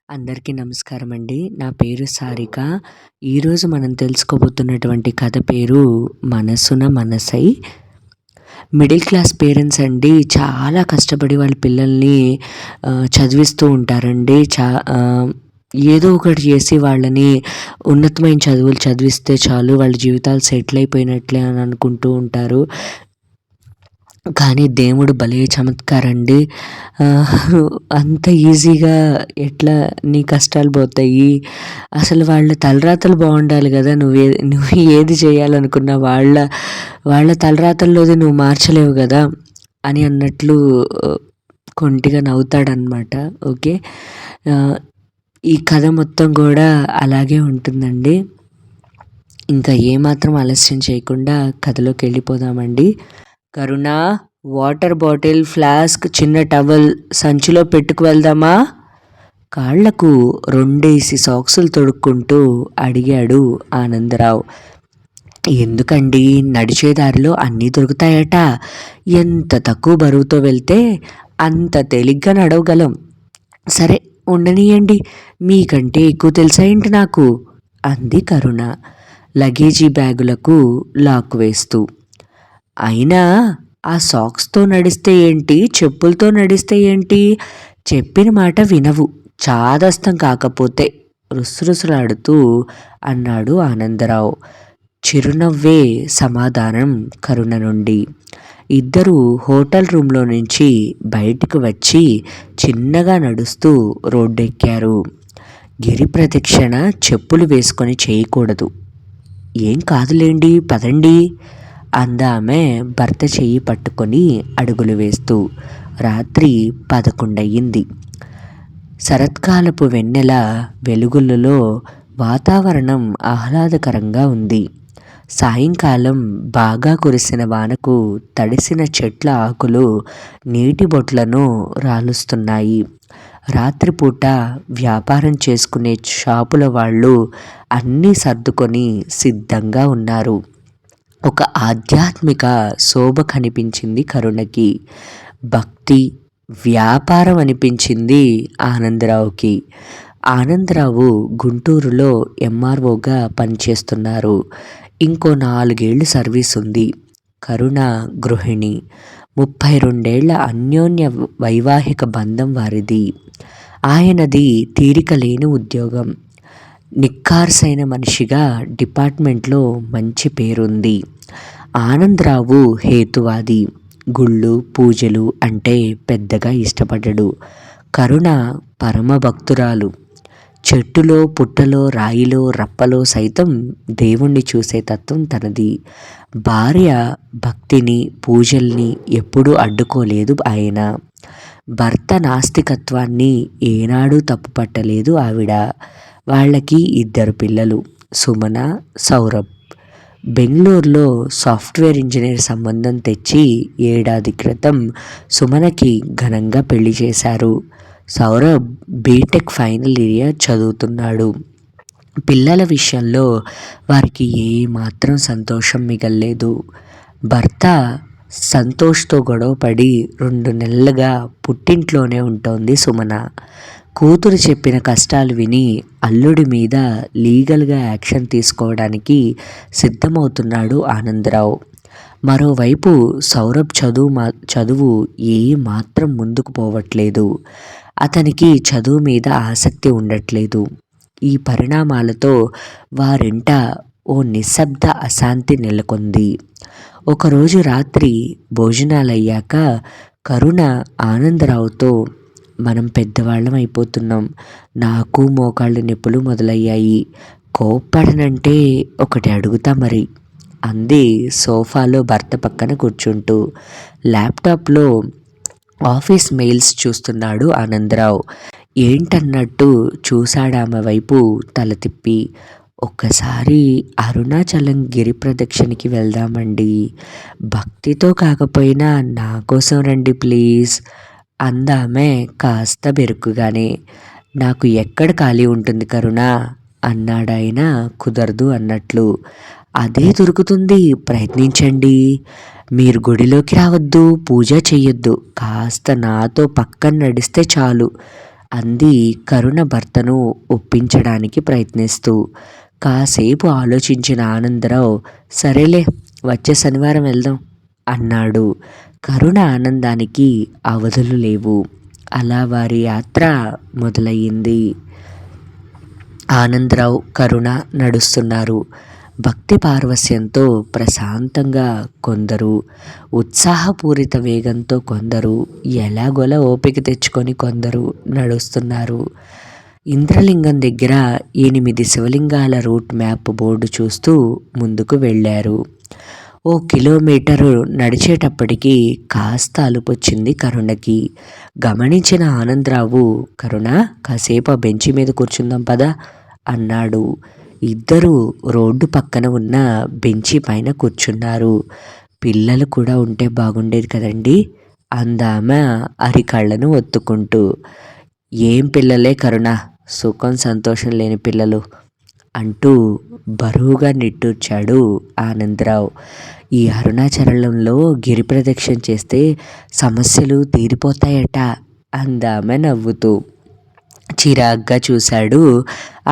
అందరికీ నమస్కారం అండి. నా పేరు సారిక. ఈరోజు మనం తెలుసుకోబోతున్నటువంటి కథ పేరు 'మనసున మనసై'. మిడిల్ క్లాస్ పేరెంట్స్ అండి చాలా కష్టపడి వాళ్ళ పిల్లల్ని చదివిస్తూ ఉంటారండి. ఏదో ఒకటి చేసి వాళ్ళని ఉన్నతమైన చదువులు చదివిస్తే చాలు, వాళ్ళ జీవితాలు సెటిల్ అయిపోయినట్లే అని అనుకుంటూ ఉంటారు. కానీ దేవుడు భలే చమత్కారండి. అంత ఈజీగా ఎట్లా నీ కష్టాలు పోతాయి, అసలు వాళ్ళ తలరాతలు బాగుండాలి కదా, నువ్వు ఏది చేయాలనుకున్నా వాళ్ళ తలరాతల్లోది నువ్వు మార్చలేవు కదా అని అన్నట్లు కొంటిగా నవ్వుతాడనమాట. ఓకే, ఈ కథ మొత్తం కూడా అలాగే ఉంటుందండి. ఇంకా ఏమాత్రం ఆలస్యం చేయకుండా కథలోకి వెళ్ళిపోదామండి. కరుణ, వాటర్ బాటిల్, ఫ్లాస్క్, చిన్న టవల్ సంచిలో పెట్టుకు వెళ్దామా? కాళ్లకు 2 సాక్సులు తొడుక్కుంటూ అడిగాడు ఆనందరావు. ఎందుకండి, నడిచేదారిలో అన్నీ దొరుకుతాయట. ఎంత తక్కువ బరువుతో వెళ్తే అంత తేలిగ్గా నడవగలం. సరే ఉండనీయండి, మీకంటే ఎక్కువ తెలుసా ఏంటి నాకు అంది కరుణ లగేజీ బ్యాగులకు లాక్ వేస్తూ. అయినా ఆ సాక్స్తో నడిస్తే ఏంటి, చెప్పులతో నడిస్తే ఏంటి, చెప్పిన మాట వినవు, చాదస్తం కాకపోతే రుసరుసలాడుతూ అన్నాడు ఆనందరావు. చిరునవ్వే సమాధానం కరుణ నుండి. ఇద్దరూ హోటల్ రూమ్లో నుంచి బయటకు వచ్చి చిన్నగా నడుస్తూ రోడ్డెక్కారు. గిరి ప్రదక్షిణ చెప్పులు వేసుకొని చేయకూడదు. ఏం కాదులేండి, పదండి అందామె భర్త చెయ్యి పట్టుకొని అడుగులు వేస్తూ. రాత్రి 11 అయ్యింది. శరత్కాలపు వెన్నెల వెలుగులలో వాతావరణం ఆహ్లాదకరంగా ఉంది. సాయంకాలం బాగా కురిసిన వానకు తడిసిన చెట్ల ఆకులు నీటి బొట్లను రాలుస్తున్నాయి. రాత్రిపూట వ్యాపారం చేసుకునే షాపుల వాళ్ళు అన్నీ సర్దుకొని సిద్ధంగా ఉన్నారు. ఒక ఆధ్యాత్మిక శోభ కనిపించింది కరుణకి. భక్తి, వ్యాపారం అనిపించింది ఆనందరావుకి. ఆనందరావు గుంటూరులో ఎంఆర్ఓగా పనిచేస్తున్నారు. ఇంకో 4 ఏళ్ళు సర్వీస్ ఉంది. కరుణ గృహిణి. 32 ఏళ్ల అన్యోన్య వైవాహిక బంధం వారిది. ఆయనది తీరిక లేని ఉద్యోగం. నిక్కార్సైన మనిషిగా డిపార్ట్మెంట్లో మంచి పేరుంది. ఆనందరావు హేతువాది. గుళ్ళు, పూజలు అంటే పెద్దగా ఇష్టపడడు. కరుణ పరమ భక్తురాలు. చెట్టులో, పుట్టలో, రాయిలో, రప్పలో సైతం దేవుణ్ణి చూసే తత్వం తనది. భార్య భక్తిని, పూజల్ని ఎప్పుడూ అడ్డుకోలేదు ఆయన. భర్త నాస్తికత్వాన్ని ఏనాడూ తప్పుపట్టలేదు ఆవిడ. వాళ్ళకి 2 పిల్లలు, సుమన, సౌరభ్. బెంగళూరులో సాఫ్ట్వేర్ ఇంజనీర్ సంబంధం తెచ్చి 7 ఏడాది క్రితం సుమనకి ఘనంగా పెళ్లి చేశారు. సౌరభ్ బీటెక్ ఫైనల్ ఇయర్ చదువుతున్నాడు. పిల్లల విషయంలో వారికి ఏమాత్రం సంతోషం మిగల్లేదు. భర్త సంతోష్తో గొడవపడి 2 నెలలుగా పుట్టింట్లోనే ఉంటోంది సుమన. కూతురు చెప్పిన కష్టాలు విని అల్లుడి మీద లీగల్గా యాక్షన్ తీసుకోవడానికి సిద్ధమవుతున్నాడు ఆనందరావు. మరోవైపు సౌరభ్ చదువు ఏమాత్రం ముందుకు పోవట్లేదు. అతనికి చదువు మీద ఆసక్తి ఉండట్లేదు. ఈ పరిణామాలతో వారింట ఓ నిశ్శబ్ద అశాంతి నెలకొంది. ఒకరోజు రాత్రి భోజనాలయ్యాక కరుణ ఆనందరావుతో, మనం పెద్దవాళ్ళం అయిపోతున్నాం, నాకు మోకాళ్ళు నొప్పులు మొదలయ్యాయి, కోప్పడనంటే ఒకటి అడుగుతా మరి అంది సోఫాలో భర్త పక్కన కూర్చుంటూ. ల్యాప్టాప్లో ఆఫీస్ మెయిల్స్ చూస్తున్నాడు ఆనందరావు. ఏంటన్నట్టు చూశాడామె వైపు తల తిప్పి. ఒక్కసారి అరుణాచలం గిరి ప్రదక్షిణకి వెళ్దామండి, భక్తితో కాకపోయినా నా కోసం రండి ప్లీజ్ అందామె కాస్త బెరుకుగానే. నాకు ఎక్కడ ఖాళీ ఉంటుంది కరుణ అన్నాడాయన కుదరదు అన్నట్లు. అదే దొరుకుతుంది, ప్రయత్నించండి. మీరు గుడిలోకి రావద్దు, పూజ చెయ్యొద్దు, కాస్త నాతో పక్కన నడిస్తే చాలు అంది కరుణ భర్తను ఒప్పించడానికి ప్రయత్నిస్తూ. కాసేపు ఆలోచించిన ఆనందరావు సరేలే వచ్చే శనివారం వెళ్దాం అన్నాడు. కరుణ ఆనందానికి అవధులు లేవు. అలా వారి యాత్ర మొదలయ్యింది. ఆనందరావు కరుణ నడుస్తున్నారు. భక్తి పారవస్యంతో ప్రశాంతంగా కొందరు, ఉత్సాహపూరిత వేగంతో కొందరు, ఎలాగోలా ఓపిక తెచ్చుకొని కొందరు నడుస్తున్నారు. ఇంద్రలింగం దగ్గర 8 శివలింగాల రూట్ మ్యాప్ బోర్డు చూస్తూ ముందుకు వెళ్ళారు. ఓ కిలోమీటరు నడిచేటప్పటికి కాస్త అలుపొచ్చింది కరుణకి. గమనించిన ఆనందరావు, కరుణ కాసేపు ఆ బెంచి మీద కూర్చుందాం పదా అన్నాడు. ఇద్దరూ రోడ్డు పక్కన ఉన్న బెంచి పైన కూర్చున్నారు. పిల్లలు కూడా ఉంటే బాగుండేది కదండి అందామె అరికాళ్లను ఒత్తుకుంటూ. ఏం పిల్లలే కరుణ, సుఖం సంతోషం లేని పిల్లలు అంటూ బరువుగా నిట్టూర్చాడు ఆనందరావు. ఈ అరుణాచలంలో గిరి ప్రదక్షిణ చేస్తే సమస్యలు తీరిపోతాయట అందామె నవ్వుతూ. చిరాగ్గా చూశాడు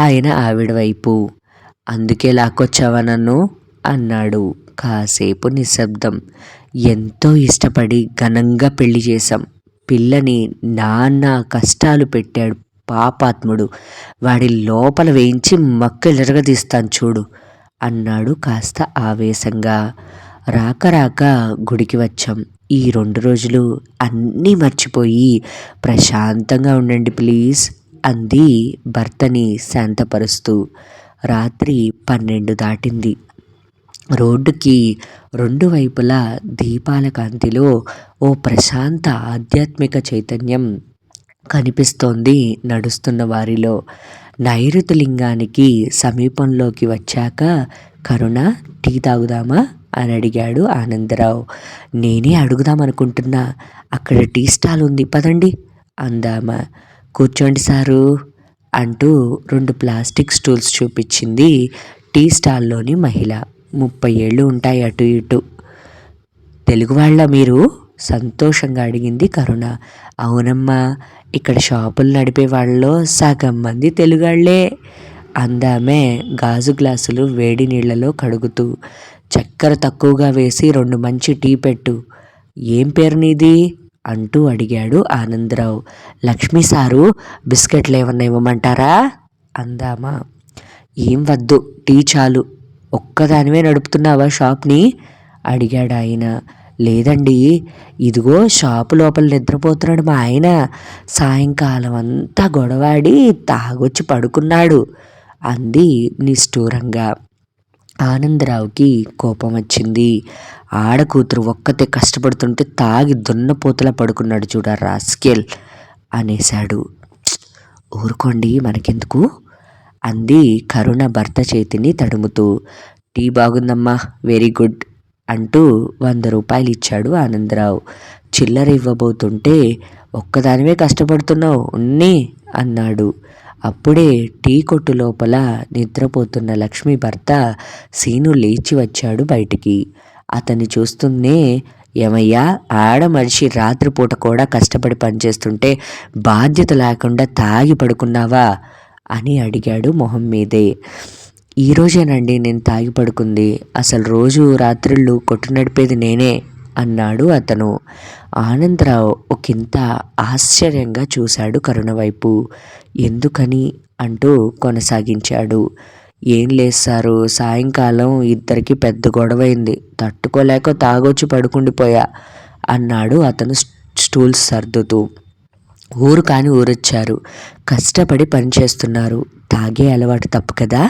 ఆయన ఆవిడ వైపు. అందుకే లాక్కొచ్చావా నన్ను అన్నాడు. కాసేపు నిశ్శబ్దం. ఎంతో ఇష్టపడి ఘనంగా పెళ్లి చేశాం. పిల్లని నాన్న కష్టాలు పెట్టాడు పాపాత్ముడు. వాడి లోపల వేయించి మక్కెలెరగదీస్తాను చూడు అన్నాడు కాస్త ఆవేశంగా. రాక రాక గుడికి వచ్చాం. ఈ 2 రోజులు అన్నీ మర్చిపోయి ప్రశాంతంగా ఉండండి ప్లీజ్ అంది భర్తని శాంతపరుస్తూ. రాత్రి 12 దాటింది. రోడ్డుకి 2 వైపులా దీపాల కాంతిలో ఓ ప్రశాంత ఆధ్యాత్మిక చైతన్యం కనిపిస్తోంది నడుస్తున్న వారిలో. నైరుతి లింగానికి సమీపంలోకి వచ్చాక కరుణ టీ తాగుదామా అని అడిగాడు ఆనందరావు. నేనే అడుగుదామనుకుంటున్నా, అక్కడ టీ స్టాల్ ఉంది పదండి అందామా. కూర్చోండి సారు అంటూ 2 ప్లాస్టిక్ స్టూల్స్ చూపించింది టీ స్టాల్లోని మహిళ. 30 ఏళ్ళు ఉంటాయి అటు ఇటు. తెలుగువాళ్ళ మీరు సంతోషంగా అడిగింది కరుణ. అవునమ్మా, ఇక్కడ షాపులు నడిపే వాళ్ళలో సగం మంది తెలుగాళ్లే అందామే గాజు గ్లాసులు వేడి నీళ్లలో కడుగుతూ. చక్కెర తక్కువగా వేసి 2 మంచి టీ పెట్టు. ఏం పేరు నీది అంటూ అడిగాడు ఆనందరావు. లక్ష్మీ సారు, బిస్కెట్లు ఏమన్నా ఇవ్వమంటారా అందామా. ఏం వద్దు, టీ చాలు. ఒక్కదానివే నడుపుతున్నావా షాప్ని అడిగాడు ఆయన. లేదండి, ఇదిగో షాపు లోపల నిద్రపోతున్నాడు మా ఆయన. సాయంకాలం అంతా గొడవాడి తాగొచ్చి పడుకున్నాడు అంది నిష్ఠూరంగా. ఆనందరావుకి కోపం వచ్చింది. ఆడకూతురు ఒక్కతే కష్టపడుతుంటే తాగి దున్నపోతలా పడుకున్నాడు చూడ రాస్కెల్ అనేశాడు. ఊరుకోండి మనకెందుకు అంది కరుణ భర్త చేతిని తడుముతూ. టీ బాగుందమ్మా, వెరీ గుడ్ అంటూ 100 రూపాయలు ఇచ్చాడు ఆనందరావు. చిల్లర ఇవ్వబోతుంటే ఒక్కదానివే కష్టపడుతున్నావు ఉన్ని అన్నాడు. అప్పుడే టీ కొట్టు లోపల నిద్రపోతున్న లక్ష్మి భర్త సీను లేచి వచ్చాడు బయటికి. అతన్ని చూస్తూనే, ఏమయ్యా, ఆడ మనిషి రాత్రిపూట కూడా కష్టపడి పనిచేస్తుంటే బాధ్యత లేకుండా తాగి పడుకున్నావా అని అడిగాడు మొహం మీదే. ఈరోజేనండి నేను తాగి పడుకుంది. అసలు రోజు రాత్రిళ్ళు కొట్టు నడిపేది నేనే అన్నాడు అతను. ఆనందరావు ఒకంత ఆశ్చర్యంగా చూశాడు కరుణ వైపు. ఎందుకని అంటూ కొనసాగించాడు. ఏం లేదు సారు, సాయంకాలం ఇద్దరికి పెద్ద గొడవైంది. తట్టుకోలేక తాగొచ్చి పడుకుండిపోయా అన్నాడు అతను స్టూల్స్ సర్దుతూ. ఊరు కాని ఊరొచ్చారు, కష్టపడి పనిచేస్తున్నారు, తాగే అలవాటు తప్పు కదా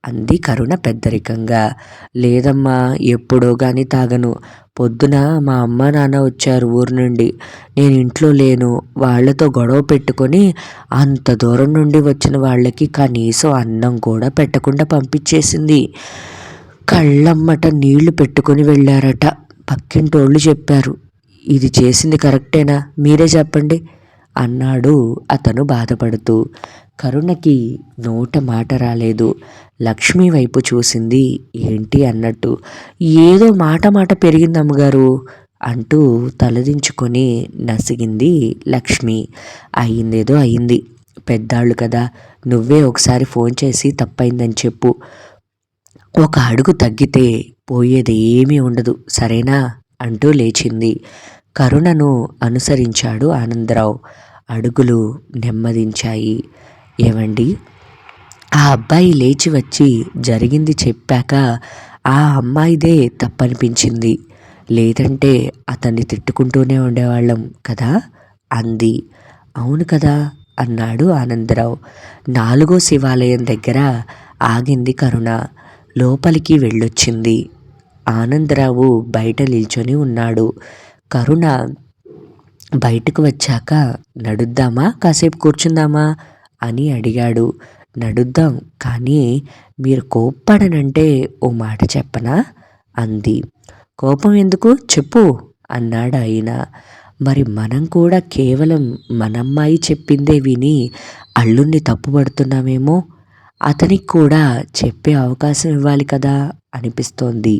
అంది కరుణ పెద్దరికంగా. లేదమ్మా, ఎప్పుడో కానీ తాగను. పొద్దున మా అమ్మ నాన్న వచ్చారు ఊరు నుండి. నేను ఇంట్లో లేను. వాళ్లతో గొడవ పెట్టుకొని అంత దూరం నుండి వచ్చిన వాళ్ళకి కనీసం అన్నం కూడా పెట్టకుండా పంపించేసింది. కళ్ళమ్మట నీళ్లు పెట్టుకొని వెళ్ళారట. పక్కింటోళ్ళు చెప్పారు. ఇది చేసింది కరెక్టేనా, మీరే చెప్పండి అన్నాడు అతను బాధపడుతూ. కరుణకి నోట మాట రాలేదు. లక్ష్మి వైపు చూసింది ఏంటి అన్నట్టు. ఏదో మాట మాట పెరిగింది అమ్మగారు అంటూ తలదించుకొని నసిగింది లక్ష్మి. అయిందేదో అయింది, పెద్దాళ్ళు కదా, నువ్వే ఒకసారి ఫోన్ చేసి తప్పైందని చెప్పు. ఒక అడుగు తగ్గితే పోయేది ఏమీ ఉండదు, సరేనా అంటూ లేచింది. కరుణను అనుసరించాడు ఆనందరావు. అడుగులు నెమ్మదించాయి. ఏవండి, ఆ అబ్బాయి లేచి వచ్చి జరిగింది చెప్పాక ఆ అమ్మాయిదే తప్పనిపించింది, లేదంటే అతన్ని తిట్టుకుంటూనే ఉండేవాళ్ళం కదా అంది. అవును కదా అన్నాడు ఆనందరావు. 4వ శివాలయం దగ్గర ఆగింది కరుణ. లోపలికి వెళ్ళొచ్చింది. ఆనందరావు బయట నిల్చొని ఉన్నాడు. కరుణ బయటకు వచ్చాక నడుద్దామా కాసేపు కూర్చుందామా అని అడిగాడు. నడుద్దాం, కానీ మీరు కోప్పడనంటే ఓ మాట చెప్పనా అంది. కోపం ఎందుకు చెప్పు అన్నాడు ఆయన. మరి మనం కూడా కేవలం మనమ్మాయి చెప్పిందే విని అల్లుణ్ణి తప్పుపడుతున్నామేమో, అతనికి కూడా చెప్పే అవకాశం ఇవ్వాలి కదా అనిపిస్తోంది.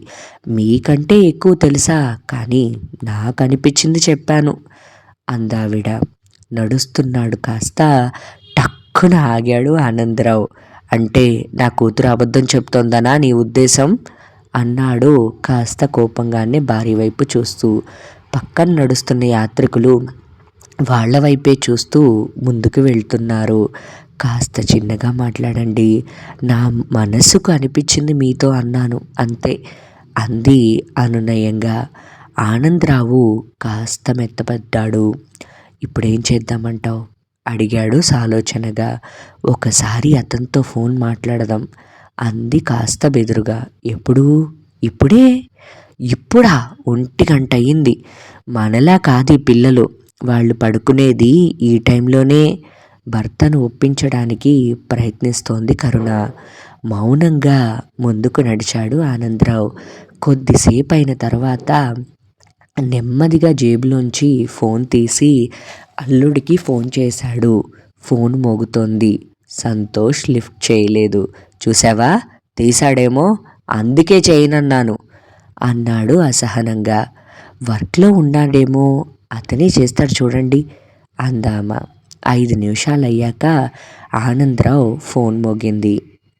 మీకంటే ఎక్కువ తెలుసా, కానీ నాకు అనిపించింది చెప్పాను అందావిడ. నడుస్తున్నాడు కాస్త టక్కున ఆగాడు ఆనందరావు. అంటే నా కూతురు అబద్ధం చెప్తోందనా నీ ఉద్దేశం అన్నాడు కాస్త కోపంగానే భార్య వైపు చూస్తూ. పక్కన నడుస్తున్న యాత్రికులు వాళ్ళ వైపే చూస్తూ ముందుకు వెళ్తున్నారు. కాస్త చిన్నగా మాట్లాడండి, నా మనసుకు అనిపించింది మీతో అన్నాను అంతే అంది అనునయంగా. ఆనందరావు కాస్త మెత్తపడ్డాడు. ఇప్పుడేం చేద్దామంటావు అడిగాడు సాలోచనగా. ఒకసారి అతనితో ఫోన్ మాట్లాడదాం అంది కాస్త బెదురుగా. ఎప్పుడు? ఇప్పుడే? ఇప్పుడా? 1 గంట అయింది. మనలా కాదు ఈ పిల్లలు, వాళ్ళు పడుకునేది ఈ టైంలోనే. భర్తను ఒప్పించడానికి ప్రయత్నిస్తోంది కరుణ. మౌనంగా ముందుకు నడిచాడు ఆనందరావు. కొద్దిసేపు అయిన తర్వాత నెమ్మదిగా జేబులోంచి ఫోన్ తీసి అల్లుడికి ఫోన్ చేశాడు. ఫోన్ మోగుతోంది. సంతోష్ లిఫ్ట్ చేయలేదు. చూసావా, తీశాడేమో, అందుకే చేయనన్నాను అన్నాడు అసహనంగా. వర్క్లో ఉన్నాడేమో, అతనే చేస్తాడు చూడండి అందామ. 5 నిమిషాలు అయ్యాక ఆనందరావు ఫోన్ మోగింది.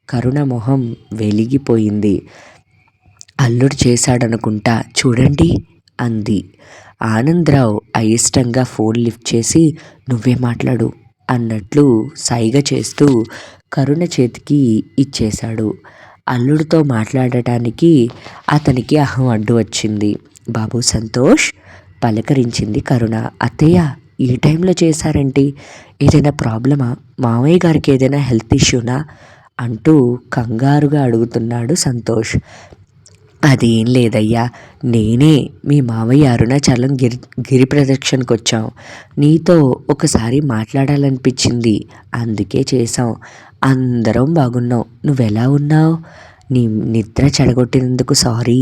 కరుణ మొహం వెలిగిపోయింది. అల్లుడు చేశాడనుకుంటా, చూడండి అంది. ఆనందరావు అయిష్టంగా ఫోన్ లిఫ్ట్ చేసి నువ్వే మాట్లాడు అన్నట్లు సైగ చేస్తూ కరుణ చేతికి ఇచ్చేశాడు. అల్లుడితో మాట్లాడటానికి అతనికి అహం అడ్డు వచ్చింది. బాబు సంతోష్ పలకరించింది కరుణ. అత్తయ్య, ఈ టైంలో చేశారేంటి? ఏదైనా ప్రాబ్లమా? మామయ్య గారికి ఏదైనా హెల్త్ ఇష్యూనా అంటూ కంగారుగా అడుగుతున్నాడు సంతోష్. అదేం లేదయ్యా, నేనే మీ మావయ్య అరుణాచలం గిరి ప్రదక్షిణకు వచ్చాం. నీతో ఒకసారి మాట్లాడాలనిపించింది, అందుకే చేశాం. అందరం బాగున్నాం. నువ్వెలా ఉన్నావు? నీ నిద్ర చెడగొట్టినందుకు సారీ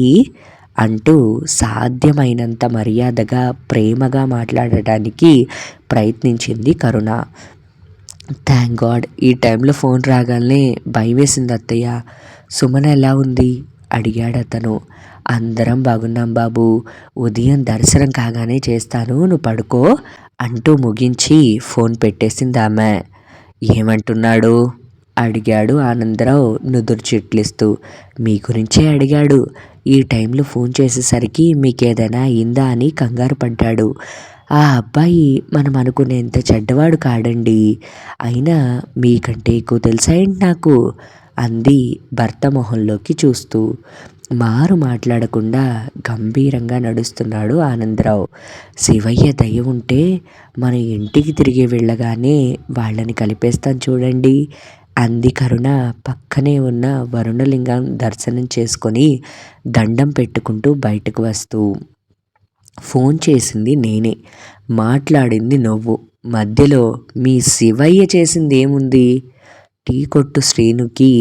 అంటూ సాధ్యమైనంత మర్యాదగా ప్రేమగా మాట్లాడటానికి ప్రయత్నించింది కరుణ. థ్యాంక్ గాడ్, ఈ టైంలో ఫోన్ రాగానే భయం వేసింది అత్తయ్య. సుమన ఎలా ఉంది అడిగాడు అతను. అందరం బాగున్నాం బాబు, ఉదయం దర్శనం కాగానే చేస్తాను, నువ్వు పడుకో అంటూ ముగించి ఫోన్ పెట్టేసింది ఆమె. ఏమంటున్నాడు అడిగాడు ఆనందరావు నుదురు చిట్లిస్తూ. మీ గురించే అడిగాడు. ఈ టైంలో ఫోన్ చేసేసరికి మీకేదైనా అయిందా అని కంగారు పడ్డాడు. ఆ అబ్బాయి మనం అనుకునేంత చెడ్డవాడు కాడండి, అయినా మీకంటే ఎక్కువ తెలుసా ఏంటి నాకు అంది భర్త మొహంలోకి చూస్తూ. మారు మాట్లాడకుండా గంభీరంగా నడుస్తున్నాడు ఆనందరావు. శివయ్య దయ ఉంటే మన ఇంటికి తిరిగి వెళ్ళగానే వాళ్ళని కలిపేస్తాను చూడండి అంది కరుణ పక్కనే ఉన్న వరుణలింగం దర్శనం చేసుకొని దండం పెట్టుకుంటూ బయటకు వస్తూ. ఫోన్ చేసింది నేనే, మాట్లాడింది నువ్వు, మధ్యలో మీ శివయ్య చేసింది ఏముంది? టీ కొట్టు శ్రీనుకి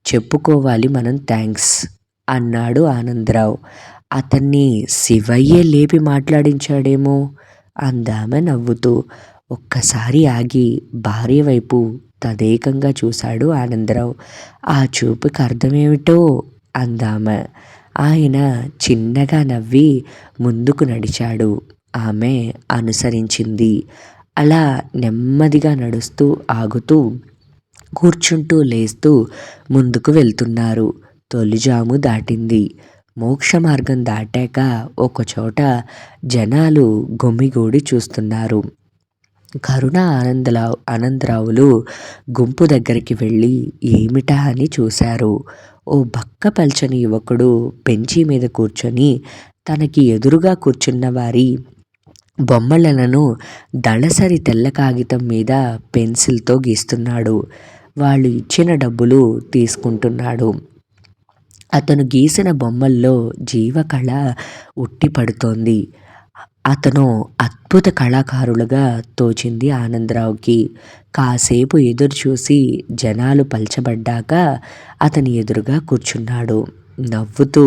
చెప్పుకోవాలి మనం థ్యాంక్స్ అన్నాడు ఆనందరావు. అతన్ని శివయ్యే లేపి మాట్లాడించాడేమో అందామె నవ్వుతూ. ఒక్కసారి ఆగి భార్య వైపు తదేకంగా చూశాడు ఆనందరావు. ఆ చూపుకి అర్థమేమిటో అందామె. ఆయన చిన్నగా నవ్వి ముందుకు నడిచాడు. ఆమె అనుసరించింది. అలా నెమ్మదిగా నడుస్తూ, ఆగుతూ, కూర్చుంటూ, లేస్తూ ముందుకు వెళ్తున్నారు. తొలిజాము దాటింది. మోక్ష మార్గం దాటాక ఒకచోట జనాలు గుమిగూడి చూస్తున్నారు. కరుణ ఆనందరావులు గుంపు దగ్గరికి వెళ్ళి ఏమిటా అని చూశారు. ఓ బక్క పల్చని యువకుడు బెంచీ మీద కూర్చొని తనకి ఎదురుగా కూర్చున్న వారి బొమ్మలను దళసరి తెల్ల కాగితం మీద పెన్సిల్తో గీస్తున్నాడు. వాళ్ళు ఇచ్చిన డబ్బులు తీసుకుంటున్నాడు. అతను గీసిన బొమ్మల్లో జీవకళ ఉట్టిపడుతోంది. అతను అద్భుత కళాకారులుగా తోచింది ఆనందరావుకి. కాసేపు ఎదురు చూసి జనాలు పల్చబడ్డాక అతని ఎదురుగా కూర్చున్నాడు. నవ్వుతూ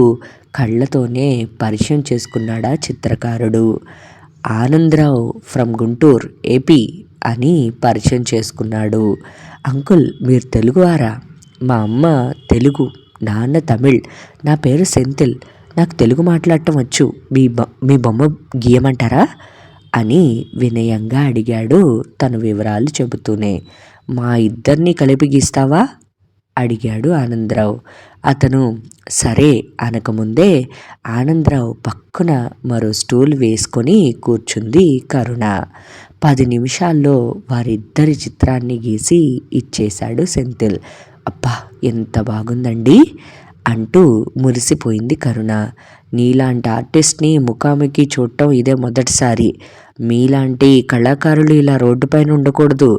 కళ్ళతోనే పరిచయం చేసుకున్నాడా చిత్రకారుడు. ఆనందరావు ఫ్రమ్ గుంటూరు, ఏపీ అని పరిచయం చేసుకున్నాడు. అంకుల్, మీరు తెలుగువారా? మా అమ్మ తెలుగు, నాన్న తమిళ్. నా పేరు సెంథిల్. నాకు తెలుగు మాట్లాడటం వచ్చు. మీ బొమ్మ గీయమంటారా అని వినయంగా అడిగాడు తను వివరాలు చెబుతూనే. మా ఇద్దరిని కలిపి గీస్తావా అడిగాడు ఆనందరావు. అతను సరే అనకముందే ఆనందరావు పక్కన మరో స్టూల్ వేసుకొని కూర్చుంది కరుణ. 10 నిమిషాల్లో వారిద్దరి చిత్రాన్ని గీసి ఇచ్చేశాడు సెంథిల్. అబ్బా, ఎంత బాగుందండి అంటూ మురిసిపోయింది కరుణ. నీలాంటి ఆర్టిస్ట్ని ముఖాముఖి చూడటం ఇదే మొదటిసారి. మీలాంటి కళాకారులు ఇలా రోడ్డుపైన ఉండకూడదు.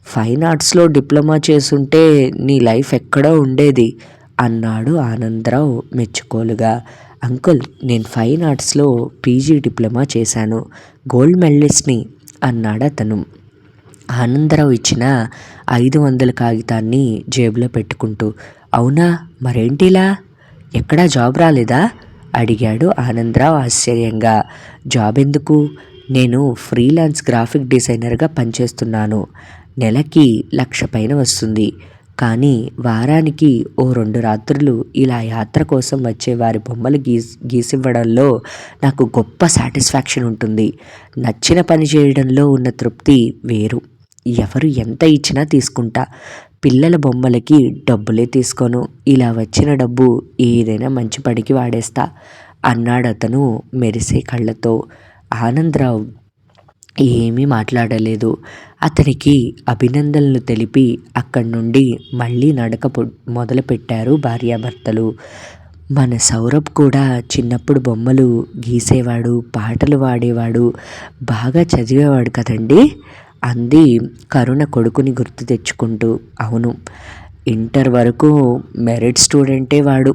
ఫైన్ ఆర్ట్స్లో డిప్లొమా చేసుంటే నీ లైఫ్ ఎక్కడో ఉండేది అన్నాడు ఆనందరావు మెచ్చుకోలుగా. అంకుల్, నేను ఫైన్ ఆర్ట్స్లో పీజీ డిప్లొమా చేశాను, గోల్డ్ మెడలిస్ట్ని అన్నాడు అతను. ఆనందరావు ఇచ్చిన 500 కాగితాన్ని జేబులో పెట్టుకుంటూ. అవునా, మరేంటిలా? ఎక్కడా జాబ్ రాలేదా అడిగాడు ఆనందరావు ఆశ్చర్యంగా. జాబ్ ఎందుకు? నేను ఫ్రీలాన్స్ గ్రాఫిక్ డిజైనర్గా పనిచేస్తున్నాను. నెలకి 1,00,000 పైన వస్తుంది. కానీ వారానికి ఓ 2 రాత్రులు ఇలా యాత్ర కోసం వచ్చే వారి బొమ్మలు గీసివ్వడంలో నాకు గొప్ప సాటిస్ఫాక్షన్ ఉంటుంది. నచ్చిన పని చేయడంలో ఉన్న తృప్తి వేరు. ఎవరు ఎంత ఇచ్చినా తీసుకుంటా. పిల్లల బొమ్మలకి డబ్బులే తీసుకోను. ఇలా వచ్చిన డబ్బు ఏదైనా మంచి పనికి వాడేస్తా అన్నాడు అతను మెరిసే కళ్ళతో. ఆనందరావు ఏమీ మాట్లాడలేదు. అతనికి అభినందనలు తెలిపి అక్కడి నుండి మళ్ళీ నడక మొదలుపెట్టారు భార్యాభర్తలు. మన సౌరభ్ కూడా చిన్నప్పుడు బొమ్మలు గీసేవాడు, పాటలు పాడేవాడు, బాగా చదివేవాడు కదండి అంది కరుణ కొడుకుని గుర్తు తెచ్చుకుంటూ. అవును, ఇంటర్ వరకు మెరిట్ స్టూడెంటే వాడు.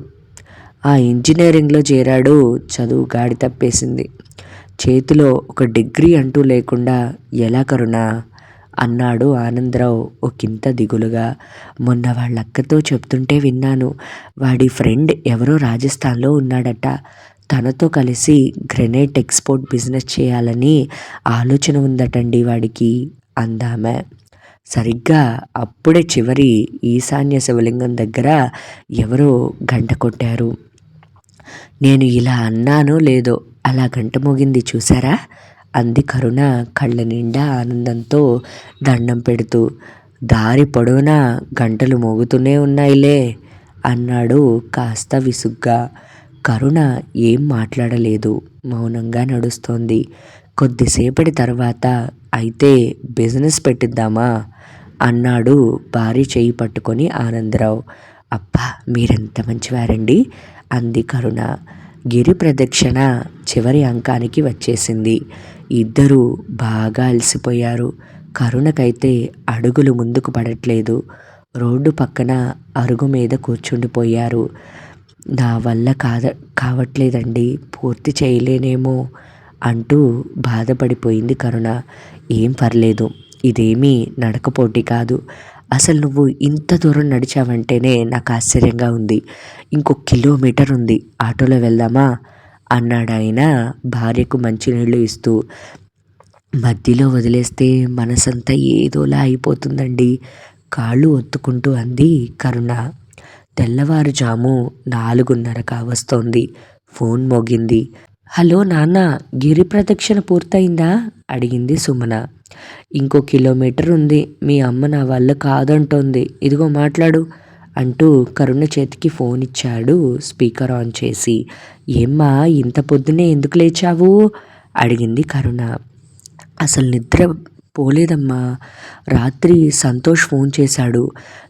ఆ ఇంజనీరింగ్లో చేరాడు. చదువు గాడి తప్పేసింది. చేతిలో ఒక డిగ్రీ అంటూ లేకుండా ఎలా కరుణ అన్నాడు ఆనందరావు ఒకంత దిగులుగా. మొన్న వాళ్ళ అక్కతో చెప్తుంటే విన్నాను. వాడి ఫ్రెండ్ ఎవరో రాజస్థాన్లో ఉన్నాడట. తనతో కలిసి గ్రెనైట్ ఎక్స్పోర్ట్ బిజినెస్ చేయాలని ఆలోచన ఉందటండి వాడికి అందామె. సరిగ్గా అప్పుడే చివరి ఈశాన్య శివలింగం దగ్గర ఎవరో గంట కొట్టారు. నేను ఇలా అన్నానో లేదో అలా గంట మోగింది చూసారా అంది కరుణ కళ్ళ నిండా ఆనందంతో దండం పెడుతూ. దారి పొడవునా గంటలు మోగుతూనే ఉన్నాయిలే అన్నాడు కాస్త విసుగ్గా. కరుణ ఏం మాట్లాడలేదు, మౌనంగా నడుస్తోంది. కొద్దిసేపటి తర్వాత అయితే బిజినెస్ పెట్టిద్దామా అన్నాడు భార్య చేయి పట్టుకొని ఆనందరావు. అబ్బా, మీరెంత మంచివారండి అంది కరుణ. గిరి ప్రదక్షిణ చివరి అంకానికి వచ్చేసింది. ఇద్దరూ బాగా అలసిపోయారు. కరుణకైతే అడుగులు ముందుకు పడట్లేదు. రోడ్డు పక్కన అరుగు మీద కూర్చుండిపోయారు. నా వల్ల కావట్లేదండి, పూర్తి చేయలేనేమో అంటూ బాధపడిపోయింది కరుణ. ఏం పర్లేదు, ఇదేమీ నడకపోటీ కాదు. అసలు నువ్వు ఇంత దూరం నడిచావంటేనే నాకు ఆశ్చర్యంగా ఉంది. ఇంకో కిలోమీటర్ ఉంది, ఆటోలో వెళ్దామా అన్నాడు ఆయన భార్యకు మంచినీళ్ళు ఇస్తూ. మధ్యలో వదిలేస్తే మనసంతా ఏదోలా అయిపోతుందండి కాళ్ళు ఒత్తుకుంటూ అంది కరుణ. తెల్లవారుజాము 4:30 కావస్తోంది. ఫోన్ మోగింది. హలో నాన్న, గిరి ప్రదక్షిణ పూర్తయిందా అడిగింది సుమన. ఇంకో కిలోమీటర్ ఉంది. మీ అమ్మ నా వల్ల కాదంటోంది. ఇదిగో మాట్లాడు అంటూ కరుణ చేతికి ఫోన్ ఇచ్చాడు స్పీకర్ ఆన్ చేసి. ఏమ్మా, ఇంత పొద్దునే ఎందుకు లేచావు అడిగింది కరుణ. అసలు నిద్ర పోలేదమ్మా. రాత్రి సంతోష్ ఫోన్ చేశాడు.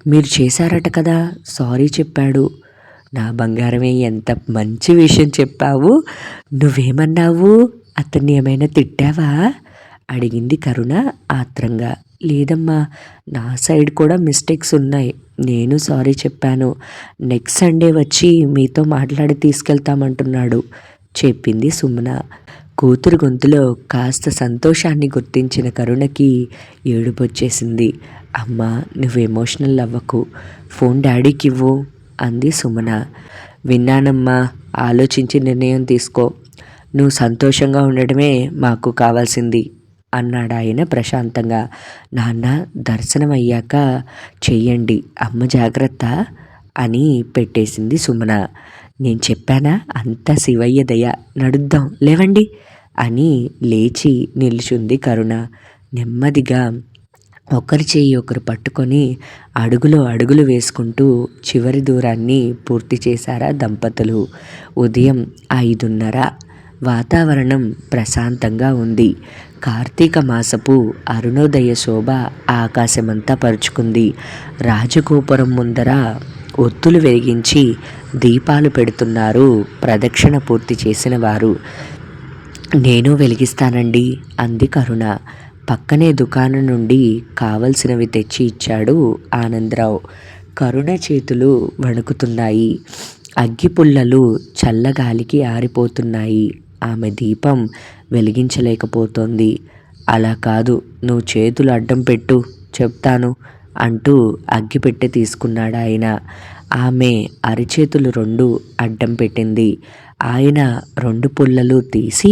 మీరు చేశారట కదా, సారీ చెప్పాడు. నా బంగారమే, ఎంత మంచి విషయం చెప్పావు. నువ్వేమన్నావు? అతన్ని ఏమైనా తిట్టావా అడిగింది కరుణ ఆత్రంగా. లేదమ్మా, నా సైడ్ కూడా మిస్టేక్స్ ఉన్నాయి. నేను సారీ చెప్పాను. నెక్స్ట్ సండే వచ్చి మీతో మాట్లాడి తీసుకెళ్తామంటున్నాడు చెప్పింది సుమన. కూతురు గొంతులో కాస్త సంతోషాన్ని గుర్తించిన కరుణకి ఏడుపొచ్చేసింది. అమ్మా, నువ్వు ఎమోషనల్ అవ్వకు, ఫోన్ డాడీకి ఇవ్వు అంది సుమన. విన్నానమ్మా, ఆలోచించి నిర్ణయం తీసుకో. నువ్వు సంతోషంగా ఉండడమే మాకు కావాల్సింది అన్నాడు ఆయన ప్రశాంతంగా. నాన్న, దర్శనం అయ్యాక చెయ్యండి, అమ్మ జాగ్రత్త అని పెట్టేసింది సుమన. నేను చెప్పానా, అంతా శివయ్య దయ, నడుద్దాం లేవండి అని లేచి నిల్చుంది కరుణ. నెమ్మదిగా ఒకరి చేయి ఒకరు పట్టుకొని అడుగులు వేసుకుంటూ చివరి దూరాన్ని పూర్తి చేశారా దంపతులు. ఉదయం 5:30. వాతావరణం ప్రశాంతంగా ఉంది. కార్తీక మాసపు అరుణోదయ శోభ ఆకాశమంతా పరుచుకుంది. రాజగోపురం ముందర ఒత్తులు వెలిగించి దీపాలు పెడుతున్నారు ప్రదక్షిణ పూర్తి చేసిన వారు. నేను వెలిగిస్తానండి అంది కరుణ. పక్కనే దుకాణం నుండి కావలసినవి తెచ్చి ఇచ్చాడు ఆనందరావు. కరుణ చేతులు వణుకుతున్నాయి. అగ్గిపుల్లలు చల్లగాలికి ఆరిపోతున్నాయి. ఆమె దీపం వెలిగించలేకపోతోంది. అలా కాదు, నువ్వు చేతులు అడ్డం పెట్టు, చెప్తాను అంటూ అగ్గిపెట్టె తీసుకున్నాడు ఆయన. ఆమె అరిచేతులు 2 అడ్డం పెట్టింది. ఆయన 2 పుల్లలు తీసి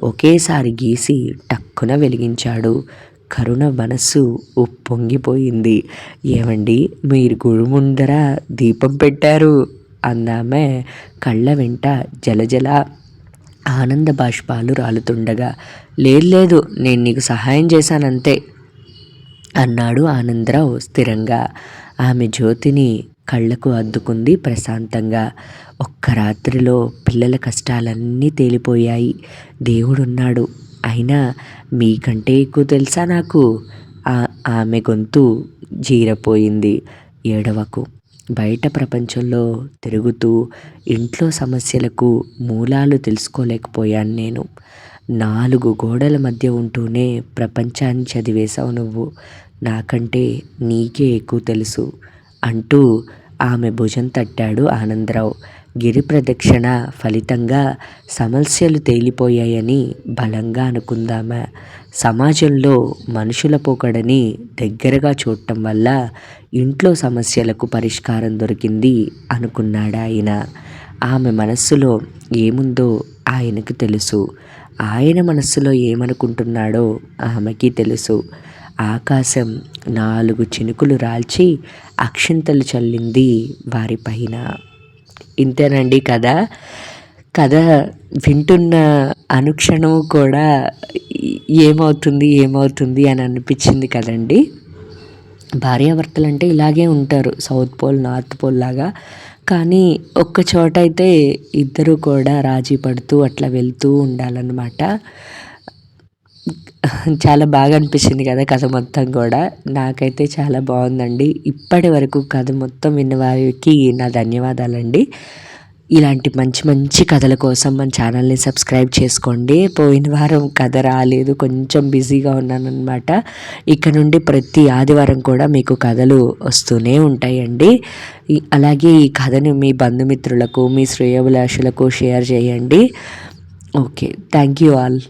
ఒకేసారి గీసి టక్కున వెలిగించాడు. కరుణ మనస్సు ఉప్పొంగిపోయింది. ఏమండి, మీరు గుడి ముందర దీపం పెట్టారు అందామె కళ్ళ వెంట జలజల ఆనంద బాష్పాలు రాలుతుండగా. లేదు, నేను నీకు సహాయం చేశానంతే అన్నాడు ఆనందరావు స్థిరంగా. ఆమె జ్యోతిని కళ్ళకు అద్దుకుంది ప్రశాంతంగా. ఒక్క రాత్రిలో పిల్లల కష్టాలన్నీ తేలిపోయాయి. దేవుడున్నాడు. అయినా మీకంటే ఎక్కువ తెలుసా నాకు. ఆమె గొంతు జీరపోయింది. ఏడవకు. బయట ప్రపంచంలో తిరుగుతూ ఇంట్లో సమస్యలకు మూలాలు తెలుసుకోలేకపోయాను నేను. 4 గోడల మధ్య ఉంటూనే ప్రపంచాన్ని చదివేశావు నువ్వు. నాకంటే నీకే ఎక్కువ తెలుసు అంటూ ఆమె భుజం తట్టాడు ఆనందరావు. గిరి ప్రదక్షిణ ఫలితంగా సమస్యలు తేలిపోయాయని బలంగా అనుకుందామా. సమాజంలో మనుషుల పోకడని దగ్గరగా చూడటం వల్ల ఇంట్లో సమస్యలకు పరిష్కారం దొరికింది అనుకున్నాడు ఆయన. ఆమె మనస్సులో ఏముందో ఆయనకు తెలుసు. ఆయన మనస్సులో ఏమనుకుంటున్నాడో ఆమెకి తెలుసు. ఆకాశం 4 చినుకులు రాల్చి అక్షింతలు చల్లింది వారిపైన. ఇంతేనండి కథ. కథ వింటున్న అనుక్షణం కూడా ఏమవుతుంది అని అనిపించింది కదండి. భార్యాభర్తలు అంటే ఇలాగే ఉంటారు, సౌత్ పోల్ నార్త్ పోల్ లాగా. కానీ ఒక్క చోట అయితే ఇద్దరు కూడా రాజీ పడుతూ అట్లా వెళ్తూ ఉండాలన్నమాట. చాలా బాగా అనిపించింది కదా కథ మొత్తం కూడా. నాకైతే చాలా బాగుందండి. ఇప్పటి వరకు కథ మొత్తం విన్న వారికి నా ధన్యవాదాలండి. ఇలాంటి మంచి మంచి కథల కోసం మన ఛానల్ని సబ్స్క్రైబ్ చేసుకోండి. పోయిన వారం కథ రాలేదు, కొంచెం బిజీగా ఉన్నానన్నమాట. ఇక నుండి ప్రతి ఆదివారం కూడా మీకు కథలు వస్తూనే ఉంటాయండి. అలాగే ఈ కథను మీ బంధుమిత్రులకు, మీ శ్రేయోభిలాషులకు షేర్ చేయండి. Okay, thank you all.